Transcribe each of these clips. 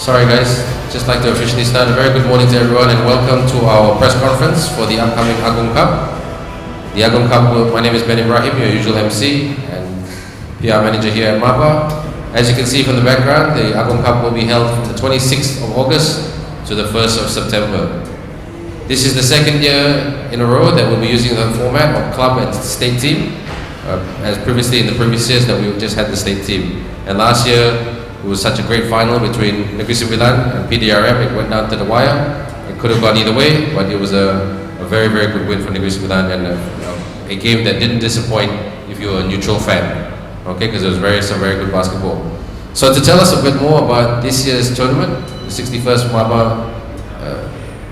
Sorry guys, just like to officially start. A very good morning to everyone and welcome to our press conference for the upcoming Agong Cup. The Agong Cup, my name is Ben Ibrahim, your usual MC and PR manager here at Maba. As you can see from the background, the Agong Cup will be held from the 26th of August to the 1st of September. This is the second year in a row that we'll be using the format of club and state team, as previously in the previous years that we just had the state team. And last year, it was such a great final between Negeri Sembilan and PDRM. It went down to the wire. It could have gone either way, but it was a very, very good win for Negeri Sembilan and a game that didn't disappoint if you're a neutral fan. Okay, because it was some very good basketball. So to tell us a bit more about this year's tournament, the 61st Maba,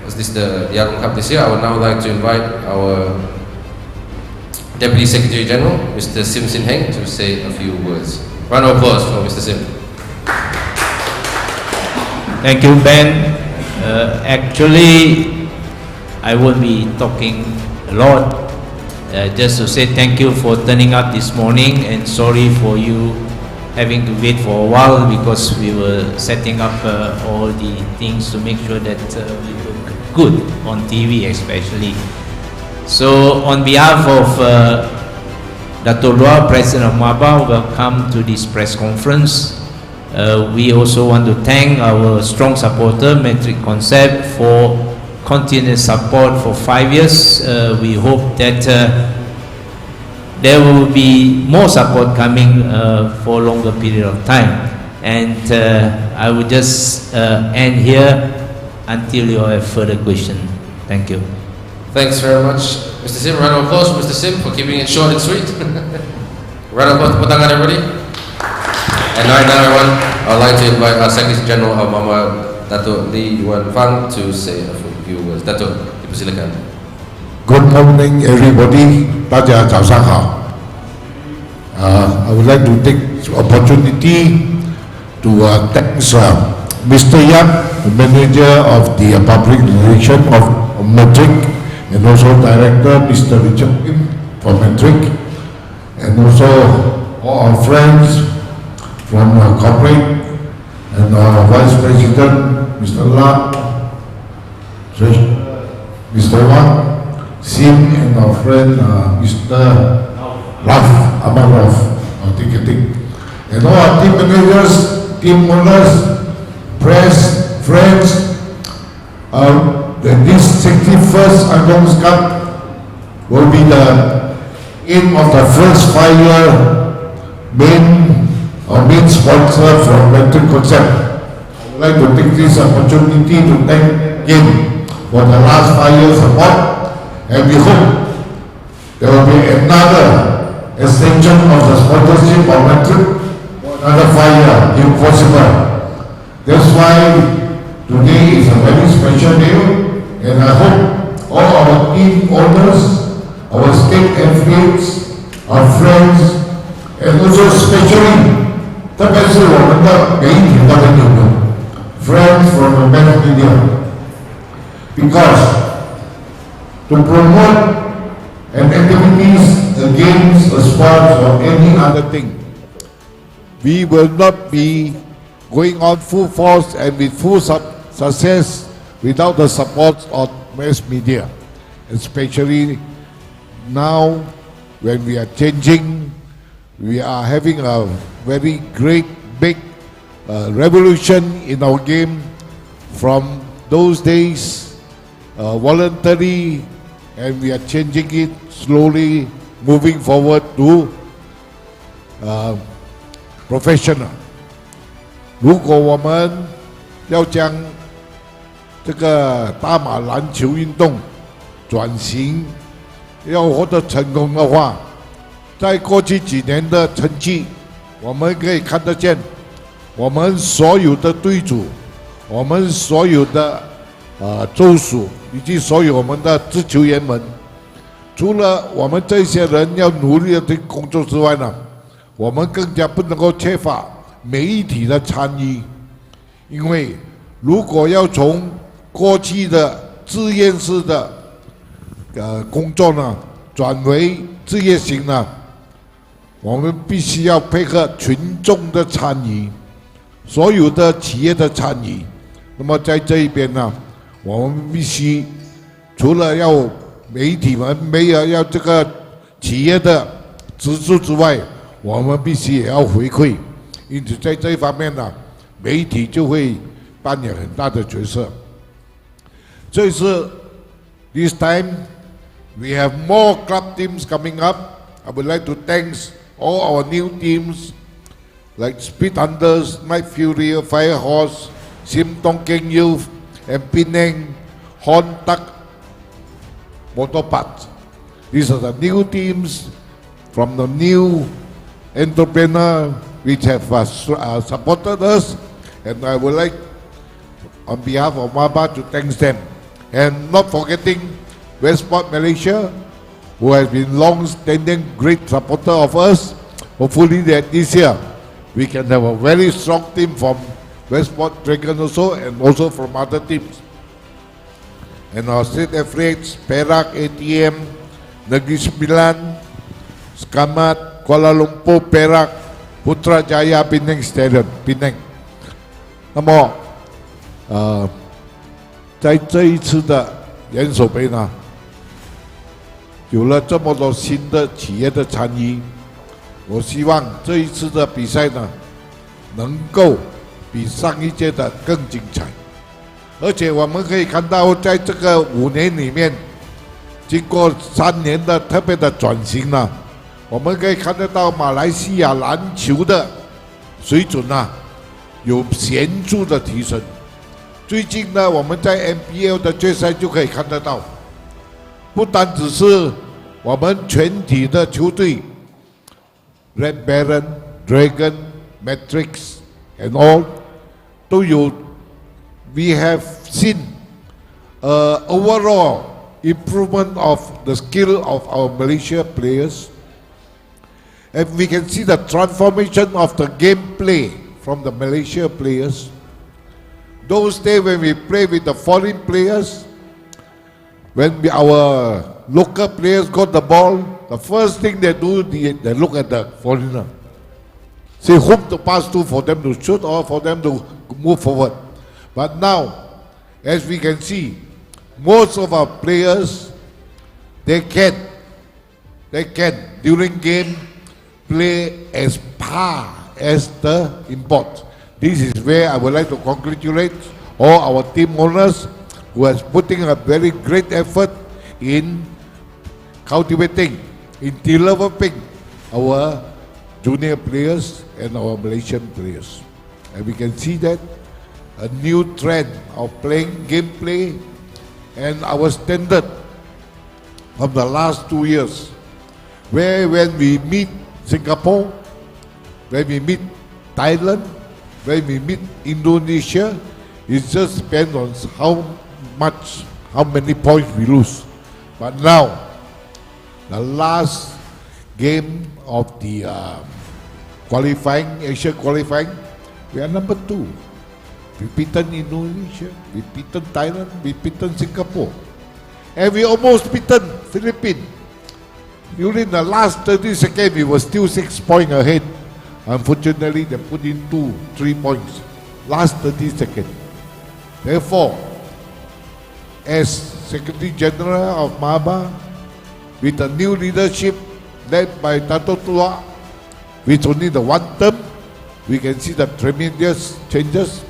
was this the Agong Cup this year, I would now like to invite our Deputy Secretary General, Mr. Sim Sin Heng, to say a few words. Round of applause for Mr. Sim. Thank you, Ben. Actually, I won't be talking a lot. Just to say thank you for turning up this morning and sorry for you having to wait for a while because we were setting up all the things to make sure that we look good on TV especially. So on behalf of Dato' Lua, President of Maba, welcome to this press conference. We also want to thank our strong supporter, Metric Concept, for continuous support for 5 years. We hope that there will be more support coming for a longer period of time. And I will just end here until you have further questions. Thank you. Thanks very much, Mr. Sim. Round of applause for Mr. Sim for keeping it short and sweet. Round of applause, tepuk tangan everybody. And right now, everyone, I'd like to invite our Secretary General of Mama, Dato' Lee Yuan Fang, to say a few words. Dato', dipersilakan. Good morning, everybody. 大家早上好. I would like to take this opportunity to thank Mr. Yap, the manager of the public relations of Metric, and also Director Mr. Richard Kim for Metric, and also all our friends from corporate and Vice President Mr. La, Mr. Wang, Sim, and our friend Mr. Raf, Amarov, our ticketing, and all our team managers, team owners, press, friends. This 61st Agong Cup will be the aim of the first 5-year main sponsor from Metric Concept. I would like to take this opportunity to thank him for the last 5 years support, and we hope there will be another extension of the sponsorship of Metric for another 5 years if possible. That's why today is a very special day, and I hope all our team owners, our state athletes, our friends, and also especially 特别是我们的媒体的朋友们 friends from the mass media, because to promote an activities, a games, a sports, or any other thing, we will not be going on full force and with full success without the support of mass media, especially now when we are changing. We are having a very great big revolution in our game from those days voluntary, and we are changing it slowly, moving forward to professional. 如果我们要将这个大马篮球运动转型要获得成功的话，在过去几年的成绩，我们可以看得见，我们所有的队主，我们所有的州属，以及所有我们的足球员们，除了我们这些人要努力的工作之外呢，我们更加不能够缺乏媒体的参与，因为如果要从过去的志愿式的工作呢，转为职业型呢，我们必须要配合群众的参与。所有的企业的参与。那么在这一边呢，我们必须除了要媒体们没有要这个企业的资助之外，我们必须也要回馈。因此在这一方面呢，媒体就会扮演很大的角色。这次 this time we have more club teams coming up. I would like to thank all our new teams like Speed Hunters, Night Fury, Firehorse, Sim Tongkeng Youth, and Penang Hontak Motorparts. These are the new teams from the new entrepreneur which have supported us, and I would like on behalf of Maba to thank them. And not forgetting Westport Malaysia, who has been long-standing great supporter of us. Hopefully that this year we can have a very strong team from Westport Dragon also, and also from other teams. And our state athletes, Perak, ATM, Negeri Sembilan, Skamat, Kuala Lumpur, Perak, Putrajaya, Penang Stadium, Penang. 那么，在这一次的元首杯呢，有了这么多新的企业的参与，我希望这一次的比赛呢，能够比上一届的更精彩。而且我们可以看到，在这个5年里面，经过3年的特别的转型呢，我们可以看得到马来西亚篮球的水准啊，有显著的提升。最近呢，我们在 NBL 的决赛就可以看得到，不单只是我们全体的球队 ，Red Baron、Dragon、Matrix and all 都有。We have seen overall improvement of the skill of our Malaysia players, and we can see the transformation of the gameplay from the Malaysia players. Those days when we play with the foreign players, when our local players got the ball, the first thing they do, they look at the foreigner, say whom to pass to for them to shoot or for them to move forward. But now, as we can see, most of our players, they can during game play as par as the import. This is where I would like to congratulate all our team owners who has putting a very great effort in cultivating, in developing our junior players and our Malaysian players. And we can see that a new trend of playing gameplay and our standard of the last 2 years, where when we meet Singapore, when we meet Thailand, when we meet Indonesia, it just depends on how many points we lose. But now, the last game of the qualifying, Asia qualifying, we are number 2. We beaten Indonesia, we beaten Thailand, we beaten Singapore. And we almost beaten Philippines. During the last 30 seconds, we were still 6 points ahead. Unfortunately, they put in 2-3 points. Last 30 seconds. Therefore, as Secretary General of Maba, with the new leadership led by Dato' Tua, with only the 1 term, we can see the tremendous changes.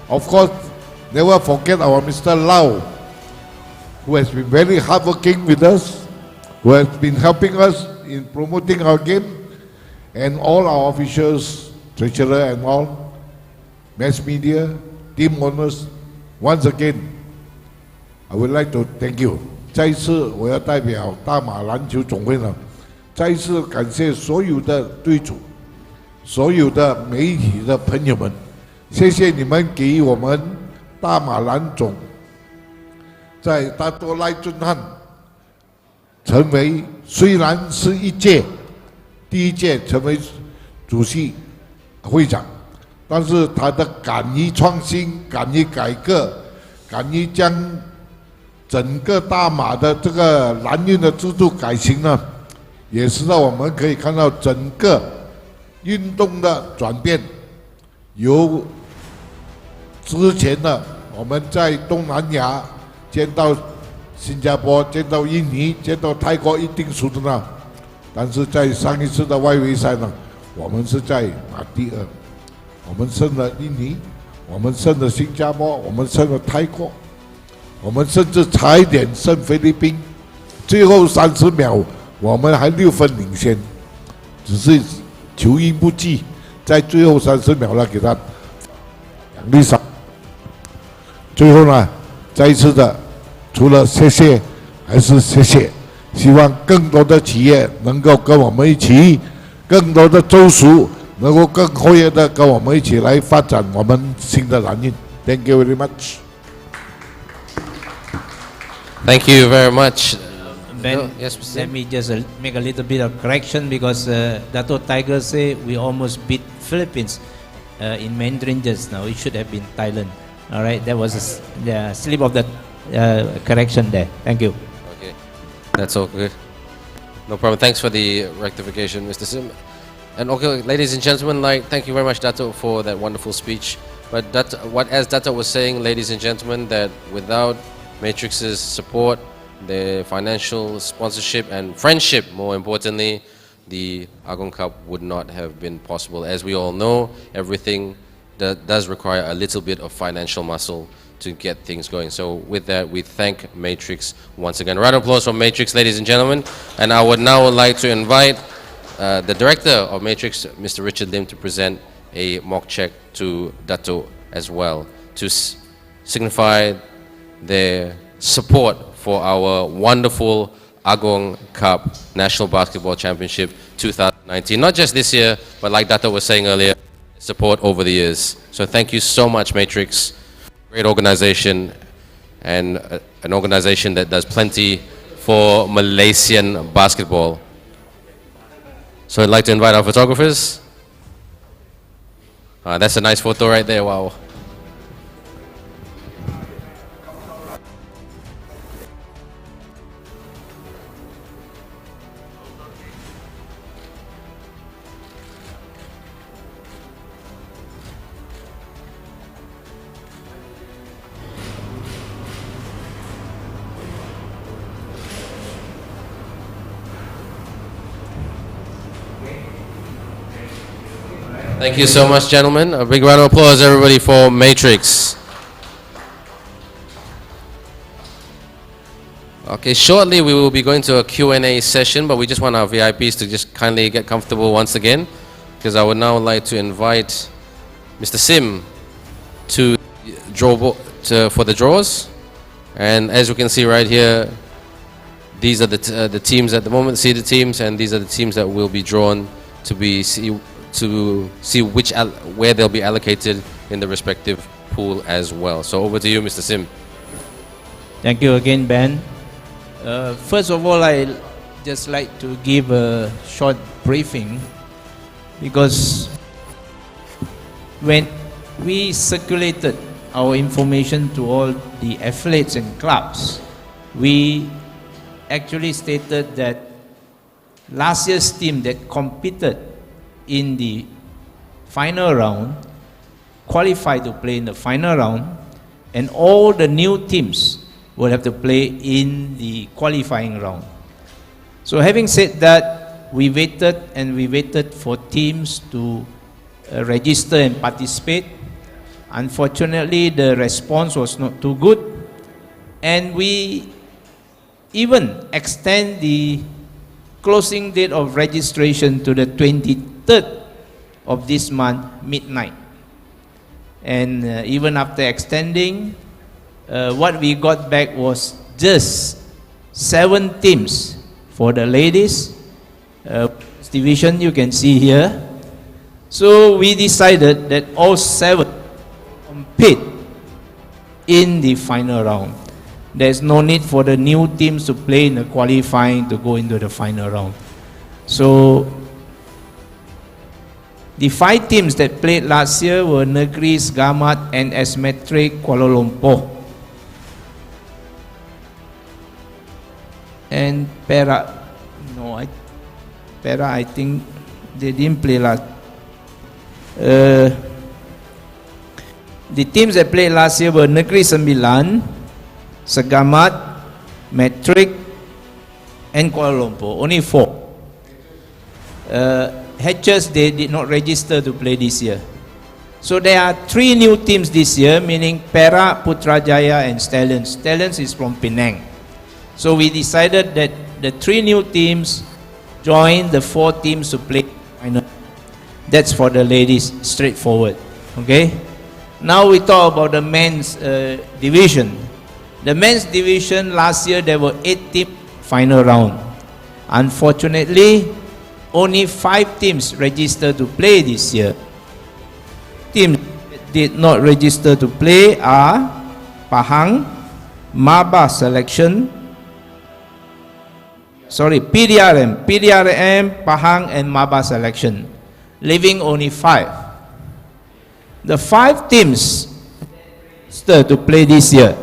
Of course, never forget our Mr. Lau, who has been very hardworking with us, who has been helping us in promoting our game, and all our officials, treasurer and all, mass media, team owners. Once again, I would like to thank you. 再一次，我要代表大马篮球总会呢，再一次感谢所有的队主，所有的媒体的朋友们。谢谢你们给予我们大马篮总在大多赖尊汉成为虽然是第一届成为主席会长，但是他的敢于创新、敢于改革、敢于将整个大马的这个篮运的制度改型呢，也是让我们可以看到整个运动的转变。由之前的我们在东南亚见到新加坡、见到印尼、见到泰国一定输的呢，但是在上一次的外围赛呢，我们是在拿第二，我们胜了印尼，我们胜了新加坡，我们胜了泰国，我们甚至差一点胜菲律宾，最后30秒我们还6分领先，只是球因不济，在最后30秒呢给他奖励上。最后呢，再一次的，除了谢谢，还是谢谢。希望更多的企业能够跟我们一起，更多的州属能够更活跃的跟我们一起来发展我们新的蓝印。Thank you very much. Thank you very much. Ben, Yes, Mr. let me just make a little bit of correction because Dato Tiger say we almost beat Philippines in Mandarin just now. It should have been Thailand. All right, that was the slip of the correction there. Thank you. Okay, that's all good. No problem. Thanks for the rectification, Mr. Sim. And okay, ladies and gentlemen, thank you very much, Dato, for that wonderful speech. But as Dato was saying, ladies and gentlemen, that without Matrix's support, their financial sponsorship and friendship, more importantly, the Agong Cup would not have been possible. As we all know, everything does require a little bit of financial muscle to get things going. So with that, we thank Matrix once again. Round of applause for Matrix, ladies and gentlemen. And I would now like to invite the director of Matrix, Mr. Richard Lim, to present a mock check to Dato as well, to signify their support for our wonderful Agong Cup National Basketball Championship 2019. Not just this year, but like Dato was saying earlier, support over the years. So thank you so much, Matrix. Great organization, and an organization that does plenty for Malaysian basketball. So I'd like to invite our photographers. That's a nice photo right there, wow. Thank you so much, gentlemen. A big round of applause, everybody, for Matrix. Okay, shortly we will be going to a Q&A session, but we just want our VIPs to just kindly get comfortable once again, because I would now like to invite Mr. Sim to draw for the draws. And as you can see right here, these are the teams at the moment, seeded teams, and these are the teams that will be drawn to see where they'll be allocated in the respective pool as well. So over to you, Mr. Sim. Thank you again, Ben. First of all, I just like to give a short briefing, because when we circulated our information to all the athletes and clubs, we actually stated that last year's team that competed in the final round qualified to play in the final round, and all the new teams will have to play in the qualifying round. So having said that, we waited for teams to register and participate. Unfortunately, the response was not too good, and we even extend the closing date of registration to the 23rd of this month, midnight. And even after extending, what we got back was just 7 teams for the ladies division, you can see here. So we decided that all 7 compete in the final round. There's no need for the new teams to play in the qualifying to go into the final round. So the 5 teams that played last year were Negris, Gamat, and Metric, Kuala Lumpur. And Perak, I think they didn't play last. The teams that played last year were Negeri Sembilan, Segamat, Matric, and Kuala Lumpur. Only 4. Hatchers, they did not register to play this year. So there are 3 new teams this year, meaning Perak, Putrajaya, and Stallions. Stallions is from Penang. So we decided that the 3 new teams join the 4 teams to play final. That's for the ladies, straightforward. Okay? Now we talk about the men's division. The men's division, last year there were 8 teams final round. Unfortunately, only 5 teams registered to play this year. Teams that did not register to play are Pahang, Maba Selection, PDRM, Pahang, and Maba Selection, leaving only 5. The 5 teams registered to play this year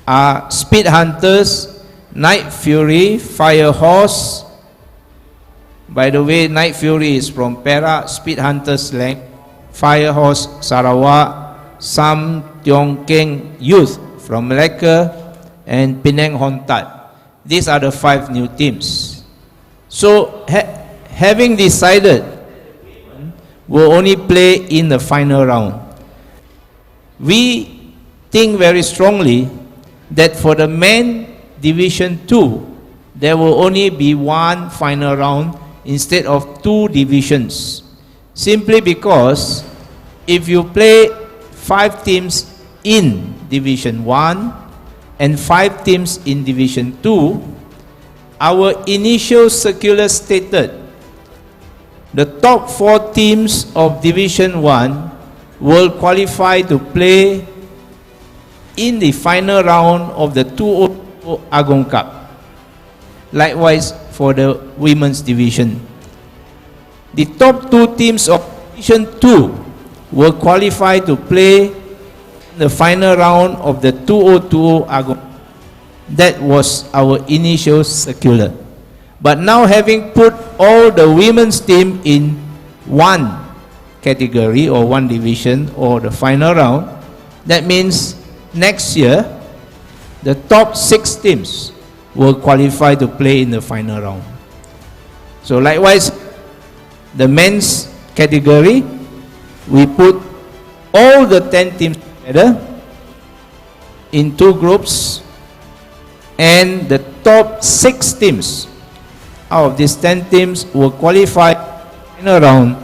are Speed Hunters, Night Fury, Fire Horse. By the way, Night Fury is from Perak, Speed Hunters Lang, Fire Horse Sarawak, Sam Tiong Keng Youth from Malacca, and Penang Hontat. These are the 5 new teams. So having decided will only play in the final round, we think very strongly that for the men division 2 there will only be 1 final round instead of 2 divisions, simply because if you play 5 teams in division 1 and 5 teams in division 2, our initial circular stated the top 4 teams of division 1 will qualify to play in the final round of the 2020 Agong Cup. Likewise for the women's division. The top 2 teams of division 2 will qualify to play the final round of the 2020 Agong. That was our initial circular. But now, having put all the women's team in 1 category or 1 division or the final round, that means next year the top 6 teams will qualify to play in the final round. So likewise, the men's category, we put all the 10 teams together in 2 groups, and the top 6 teams out of these 10 teams will qualify final round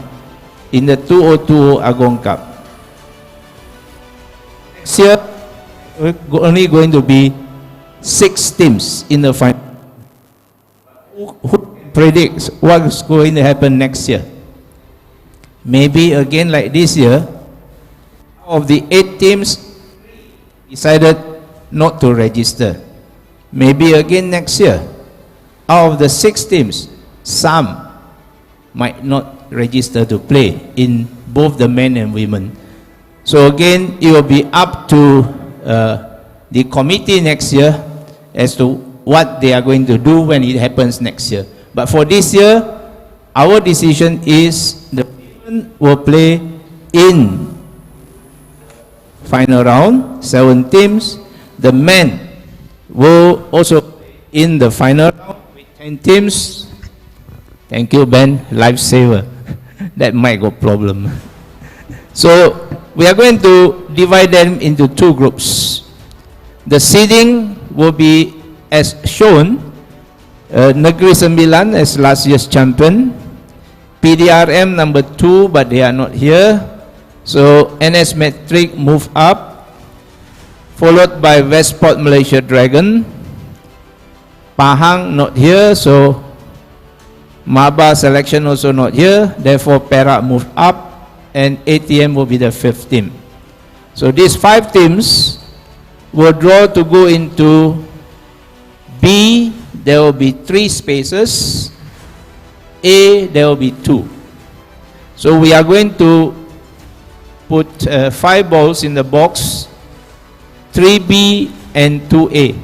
in the 2020 Agong Cup. Next year, we're only going to be 6 teams in the final. Who predicts what's going to happen next year? Maybe again like this year, of the 8 teams decided not to register. Maybe again next year, out of the 6 teams, some might not register to play in both the men and women. So again, it will be up to the committee next year as to what they are going to do when it happens next year. But for this year, our decision is the women will play in final round, 7 teams. The men will also in the final round with 10 teams. Thank you, Ben, lifesaver. That might go problem. So we are going to divide them into 2 groups. The seeding will be as shown. Negeri Sembilan as last year's champion, PDRM number 2, but they are not here. So NS Matric move up, followed by Westport Malaysia Dragon. Pahang not here, so Maba Selection also not here. Therefore Perak moved up, and ATM will be the 5th team. So these 5 teams will draw to go into B. There will be 3 spaces. A, there will be 2. So we are going to put 5 balls in the box, 3B and 2A.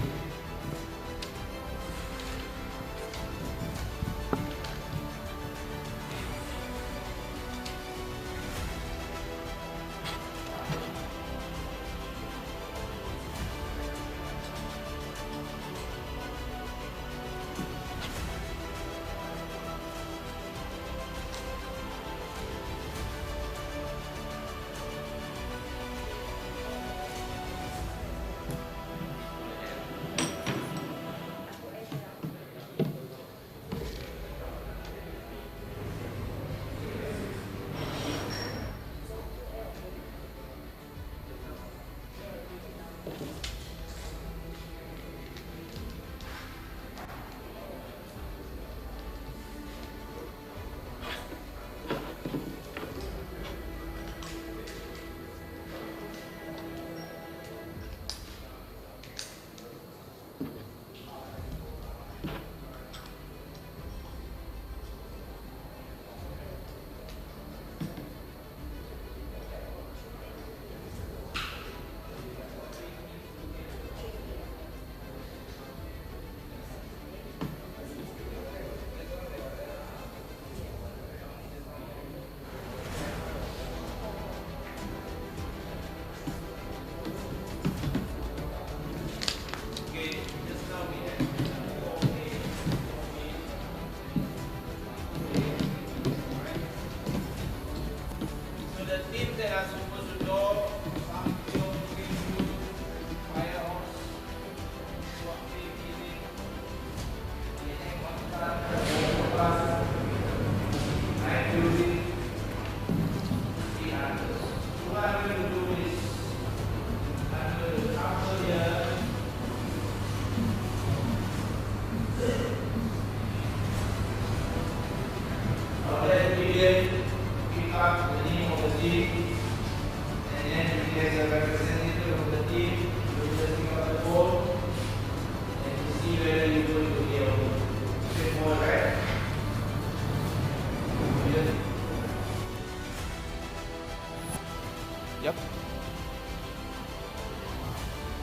Yep.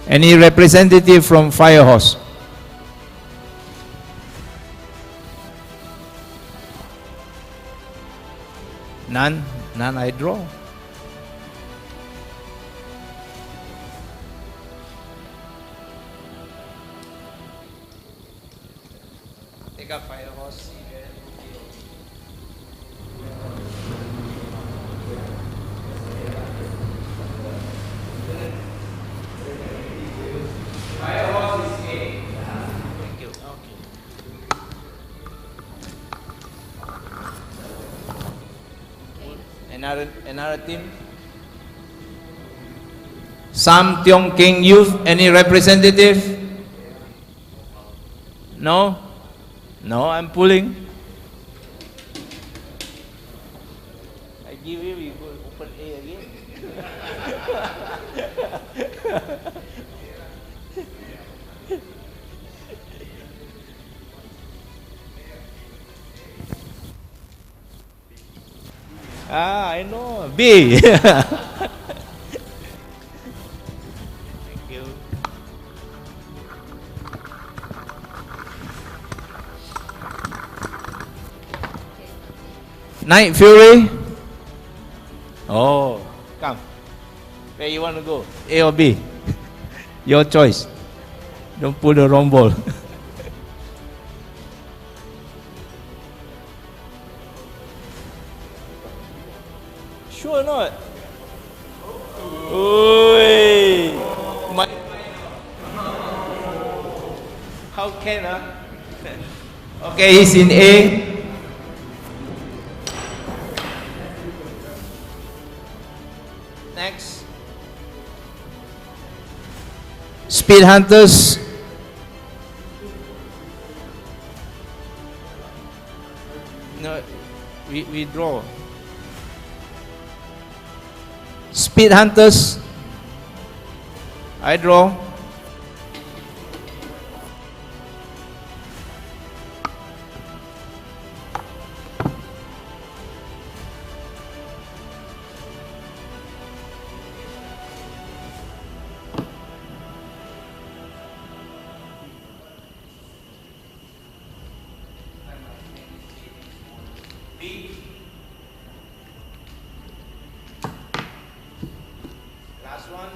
Any representative from Firehorse? None? None, I draw. Take up Firehorse. Firehorse is A. Thank you. Okay. Another team. Sam Tiong King Youth, any representative? No? No, I'm pulling. I give you, you go open A again. I know. B. Thank you. Night Fury. Oh, come. Where you want to go? A or B? Your choice. Don't pull the wrong ball. Sure or not? Oi. How can Okay, he's in A. Next. Speed Hunters. No, we draw. Speed Hunters. I draw. Last one.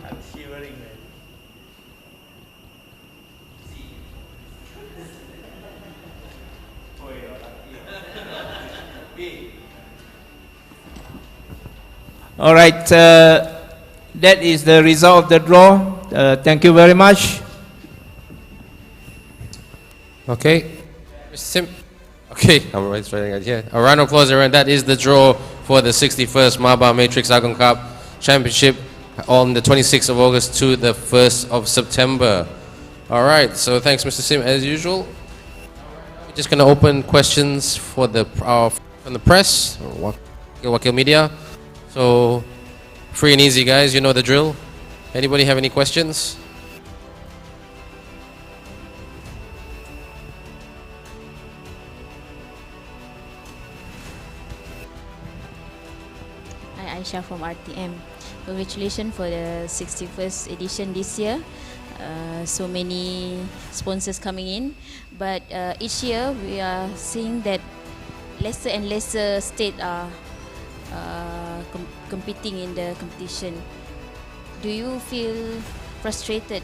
I'm shivering, man. All right, that is the result of the draw. Thank you very much. Okay. Mr. Sim. Okay, I'm right here. A round of applause, everyone. That is the draw for the 61st Maba Matrix Agong Cup Championship on the 26th of August to the 1st of September. All right, so thanks, Mr. Sim, as usual. We're just going to open questions for from the press, or Wakil Media. So, free and easy, guys. You know the drill. Anybody have any questions? Hi, Aisha from RTM. Congratulations for the 61st edition this year. So many sponsors coming in, but each year we are seeing that lesser and lesser states are competing in the competition. Do you feel frustrated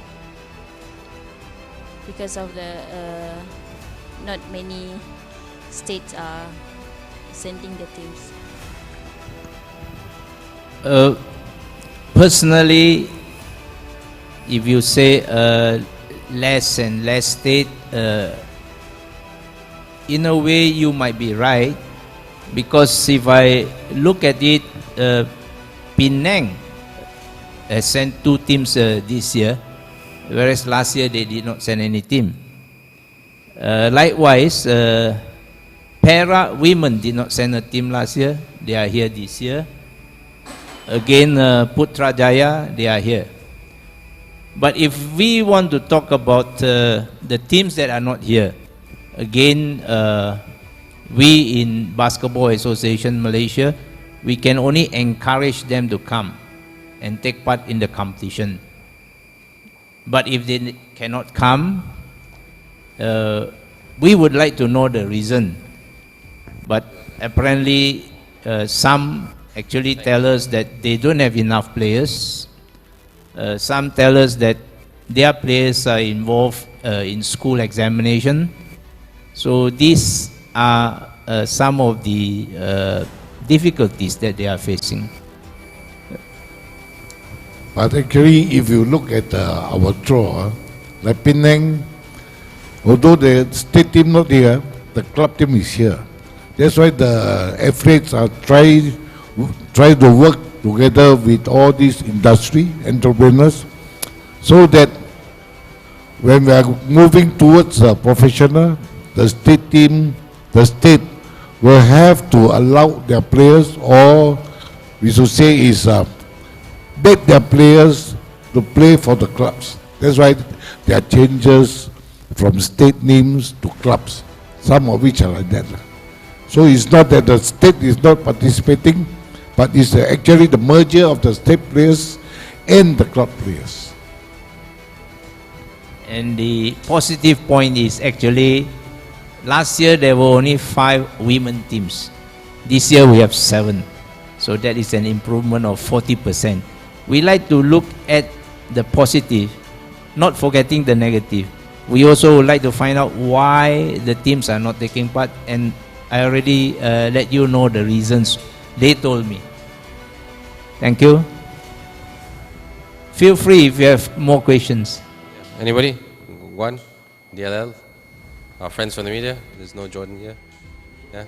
because of the not many states are sending the teams? Personally, if you say less and less state, in a way you might be right, because if I look at it, Penang has sent 2 teams this year, whereas last year they did not send any team. Likewise, Para women did not send a team last year, they are here this year. Again, Putrajaya, they are here. But if we want to talk about the teams that are not here, again, we in Basketball Association Malaysia, we can only encourage them to come and take part in the competition. But if they cannot come, we would like to know the reason. But apparently, some actually tell us that they don't have enough players. Some tell us that their players are involved in school examination. So these are some of the difficulties that they are facing. But actually, if you look at our draw, like Penang, although the state team not here, the club team is here. That's why the athletes are try to work together with all these industry entrepreneurs, so that when we are moving towards a professional, the state team, the state will have to allow their players, or we should say is bet their players to play for the clubs. That's why there are changes from state names to clubs, some of which are like that. So it's not that the state is not participating, but it's actually the merger of the state players and the club players. And the positive point is actually, last year there were only 5 women teams. This year we have 7. So that is an improvement of 40%. We like to look at the positive, not forgetting the negative. We also would like to find out why the teams are not taking part, and I already let you know the reasons they told me. Thank you. Feel free if you have more questions. Anybody? One? DLL? Our friends from the media? There's no Jordan here. Yeah?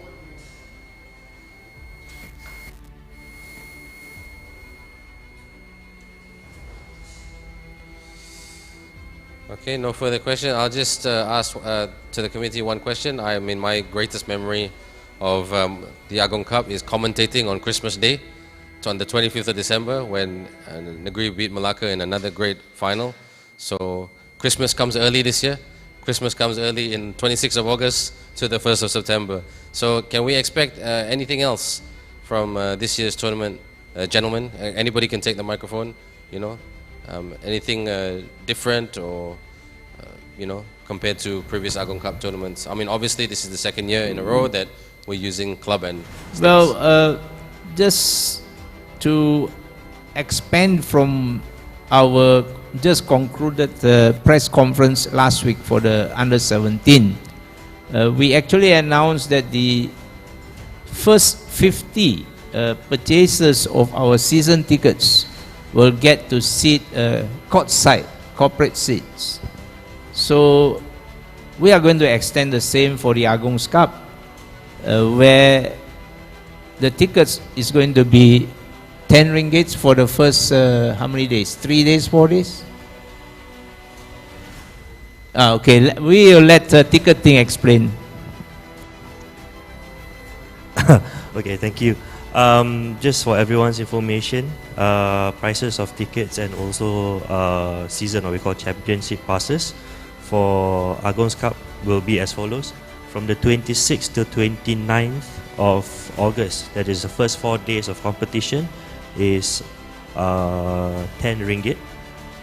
Okay, no further question. I'll just ask to the committee one question. I mean, my greatest memory of the Agong Cup is commentating on Christmas Day. It's on the 25th of December when Negeri beat Malacca in another great final. So Christmas comes early this year. Christmas comes early in 26th of August to the 1st of September. So can we expect anything else from this year's tournament? Gentlemen, anybody can take the microphone, you know. Anything different or, you know, compared to previous Agong Cup tournaments? I mean, obviously this is the second year in a row that we're using club and states. Well, just to expand from our just concluded press conference last week for the under 17, we actually announced that the first 50 purchasers of our season tickets will get to sit courtside, corporate seats. So we are going to extend the same for the Agong's Cup, where the tickets is going to be 10 ringgits for the first, how many days? 3 days, 4 days? Okay, we will let ticketing explain. Okay, thank you. Just for everyone's information, prices of tickets and also season, or we call championship passes for Agong's Cup will be as follows. From the 26th to 29th of August, that is the first 4 days of competition, is 10 ringgit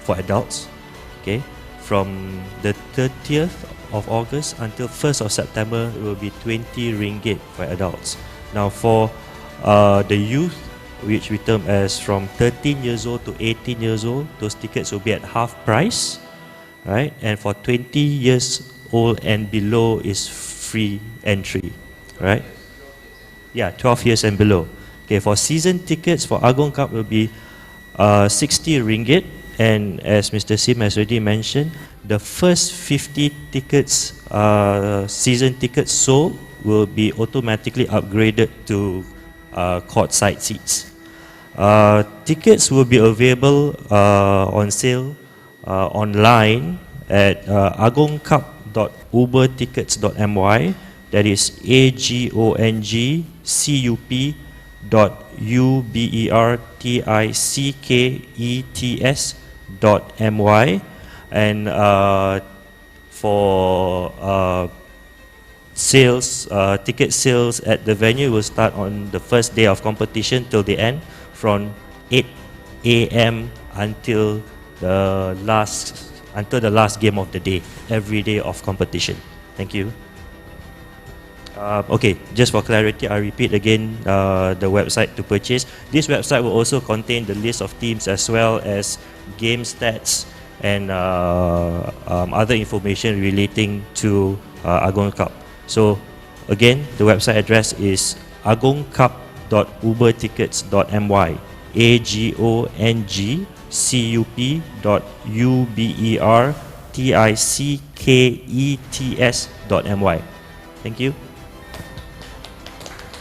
for adults. Okay, from the 30th of August until 1st of September, it will be 20 ringgit for adults. Now for the youth, which we term as from 13 years old to 18 years old, those tickets will be at half price, right? And for 20 years old and below is free entry, right? Yeah, 12 years and below. Okay, for season tickets for Agong Cup will be 60 ringgit, and as Mr. Sim has already mentioned, the first 50 tickets, season tickets sold, will be automatically upgraded to courtside seats. Tickets will be available on sale online at agongcup.ubertickets.my. That is agongcup.ubertickets.my. And for sales, ticket sales at the venue will start on the first day of competition till the end, from 8 a.m. until the last game of the day, every day of competition. Thank you. Okay, just for clarity, I repeat again the website to purchase. This website will also contain the list of teams as well as game stats and other information relating to Agong Cup. So again, the website address is agongcup.ubertickets.my, agongcup.ubertickets.my. Thank you.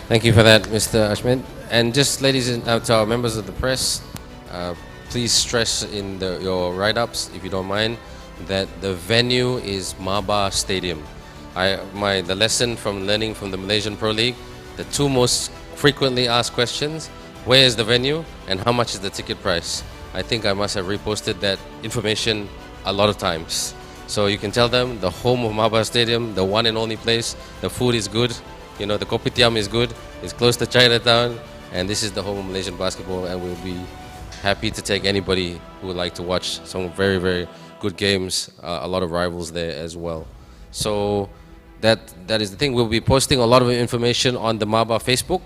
Thank you for that, Mr. Ashmed. And just ladies and to our members of the press, please stress in your write-ups, if you don't mind, that the venue is Maba Stadium. The lesson from learning from the Malaysian Pro League, the two most frequently asked questions: where is the venue and how much is the ticket price? I think I must have reposted that information a lot of times. So you can tell them the home of Maba Stadium, the one and only place. The food is good, you know, the kopitiam is good, it's close to Chinatown, and this is the home of Malaysian basketball, and we'll be happy to take anybody who would like to watch some very, very good games, a lot of rivals there as well. So that is the thing. We'll be posting a lot of information on the Maba Facebook.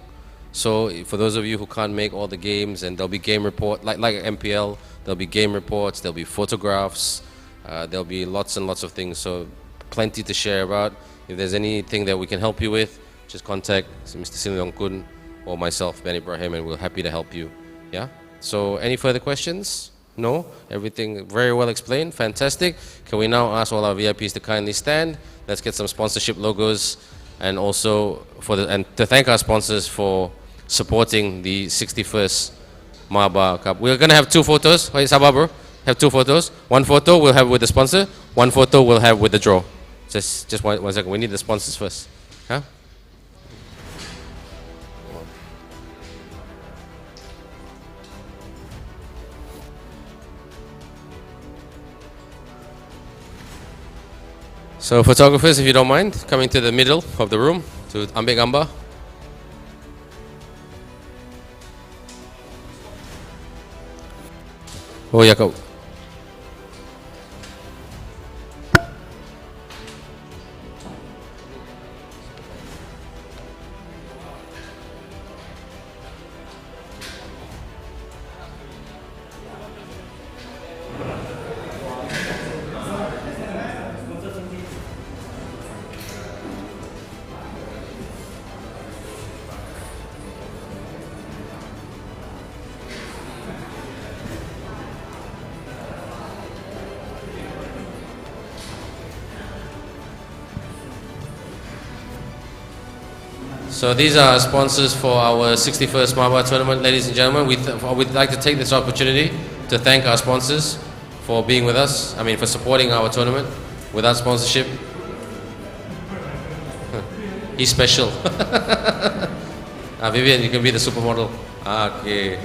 So for those of you who can't make all the games, and there'll be game report, like MPL, there'll be game reports, there'll be photographs, there'll be lots and lots of things. So plenty to share about. If there's anything that we can help you with, just contact Mr. Sim Leong Kun or myself, Ben Ibrahim, and we're happy to help you. Yeah? So any further questions? No? Everything very well explained. Fantastic. Can we now ask all our VIPs to kindly stand? Let's get some sponsorship logos, and also to thank our sponsors for supporting the 61st Maba Cup. We're going to have two photos. Wait, Sabah bro. Have two photos. One photo we'll have with the sponsor. One photo we'll have with the draw. Just one second. We need the sponsors first. Huh? So photographers, if you don't mind, coming to the middle of the room to ambil gambar. Oh ya kau. So these are sponsors for our 61st Maba tournament, ladies and gentlemen. We'd like to take this opportunity to thank our sponsors for being with us, for supporting our tournament. Without sponsorship, he's special. Vivian, you can be the supermodel. Okay.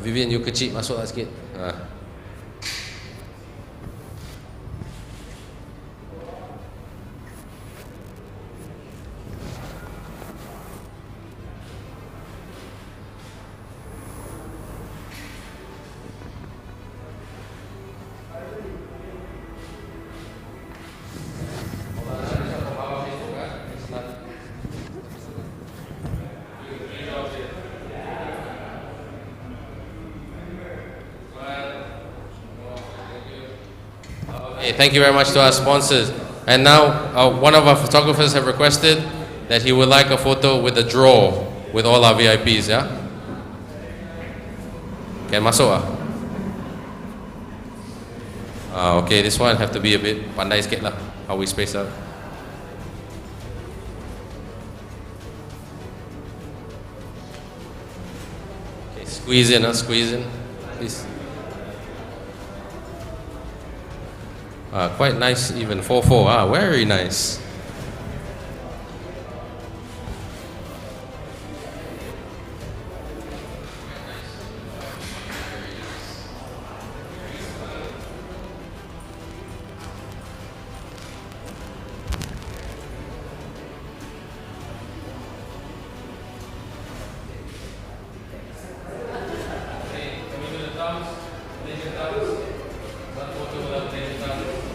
Vivian, you kecil masuk lah sikit. Thank you very much to our sponsors. And now, one of our photographers have requested that he would like a photo with a draw with all our VIPs, yeah? Can masuk okay, this one have to be a bit pandai sikit lah, how we space out. Okay, squeeze in, please. Quite nice, even 4-4. Very nice. Can we do the thumbs? One photo without the thumbs.